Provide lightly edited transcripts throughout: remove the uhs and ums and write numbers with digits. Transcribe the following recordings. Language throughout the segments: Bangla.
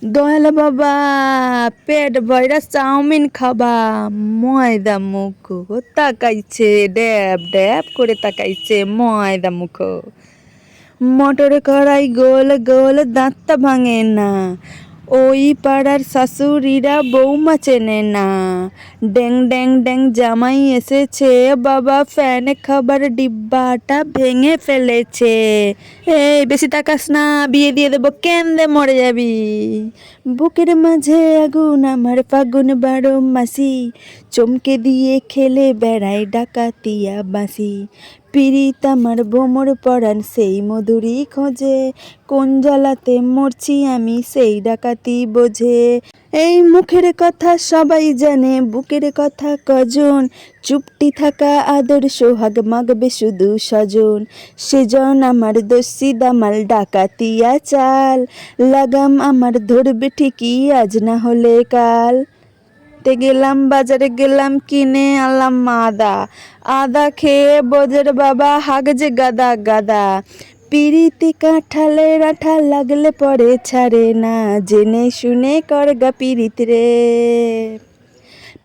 দয়াল বাবা, পেট ভইরা চাউমিন খাবা। ময়দা মুখ তাকাইছে, ড্যাব ড্যাব করে তাকাইছে ময়দা মুখ। মটর কড়াই গোল গোল দাঁতটা ভাঙে না, ওই পাড়ার শাশুড়িরা বৌমা চেনে না। ড্যাং ড্যাং ড্যাং জামাই এসেছে, বাবা ফ্যান খাবার ডিব্বাটা ভেঙে ফেলেছে। এই বেশি তাকাস না, বিয়ে দিয়ে দেবো, কেন্দে মরে যাবি। বুকের মাঝে আগুন আমার ফাগুন 12 মাসি, চমকে দিয়ে খেলে বেড়াই ডাকাতিয়া বাঁশি। পিরিত আমার ভোমর পরাণ সেই মধুরী খোঁজে, কোন জ্বালাতে মরছি আমি সেই ডাকাতি বোঝে। এই মুখের কথা সবাই জানে, বুকের কথা কজন, চুপটি থাকা আদর সোহাগ মাগবে শুধু স্বজন। সেজন আমার দস্যি দামাল ডাকাতিয়া চাল, লাগাম আমার ধরবে ঠিকই আজ না হলে কাল। গেলাম বাজারে, গেলাম কিনে আনলাম আদা, আদা খেয়ে বোঝের বাবা হাগ যে গাদা গাদা। পিরিতি কাঁঠালের আঠা লাগলে পরে ছাড়ে না, জেনে শুনে করগা পিরিত রে।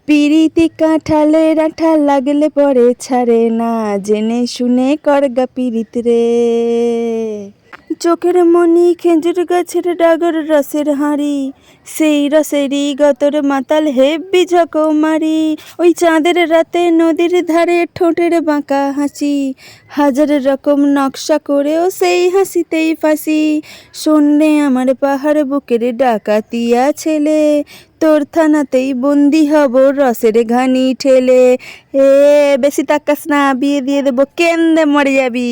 পিরিতি কাঁঠালের আঠা লাগলে পরে ছাড়ে না, জেনে শুনে করগা পিরিত রে। চোখের মনি খেজুর গাছের ডাগর রসের হাঁড়ি, সেই রসেরই গতর মাতাল হেব্বি ঝকমারি। ওই চাঁদের রাতে নদীর ধারে ঠোঁটের বাঁকা হাসি, হাজার রকম নকশা করেও সেই হাসিতেই ফাঁসি। শোনে আমার পাহাড় বুকের ডাকাতিয়া ছেলে, তোর থানাতেই বন্দি হব রসের ঘানি ঠেলে। এ বেশি তাকাস না, বিয়ে দিয়ে দেবো, কেন্দে মরে যাবি।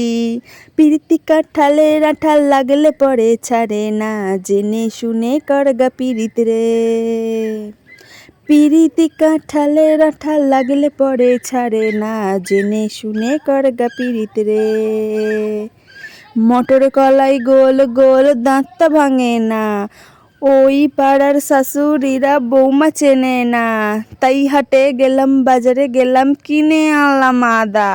পিরিতি কাঁঠালের আঠা লাগলে পরে ছাড়ে না, জেনে শুনে করগা পিরিত রে। পিরিতি কাঁঠালের আঠা লাগলে পরে ছাড়ে না, জেনে শুনে করগা পিরিত রে। মটর কলাই গোল গোল দাঁতটা ভাঙে না, ওই পাড়ার শাশুড়িরা বৌমা চেনে না। তাই হাটে গেলাম বাজারে, গেলাম কিনে আনলাম আদা,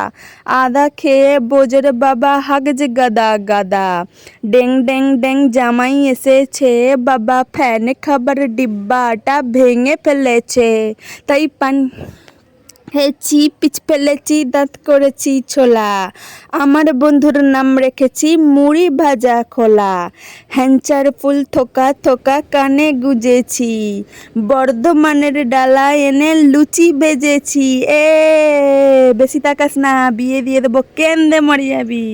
আদা খেয়ে বোঝের বাবা হাগ যে গাদা গাদা। ড্যাং ড্যাং ড্যাং জামাই এসেছে, বাবা ফ্যান খাবার ডিব্বাটা ভেঙে ফেলেছে। তাই পান হেছি পিচ ফেলেছি, দাঁত করেছি ছোলা, আমার বন্ধুর নাম রেখেছি মুড়ি ভাজা খোলা। হ্যাঞ্চার ফুল থোকা থোকা কানে গুজেছি, বর্ধমানের ডালা এনে লুচি বেজেছি। এ বেশি তাকাস না, বিয়ে দিয়ে দেবো, কেন্দে মরে যাবি।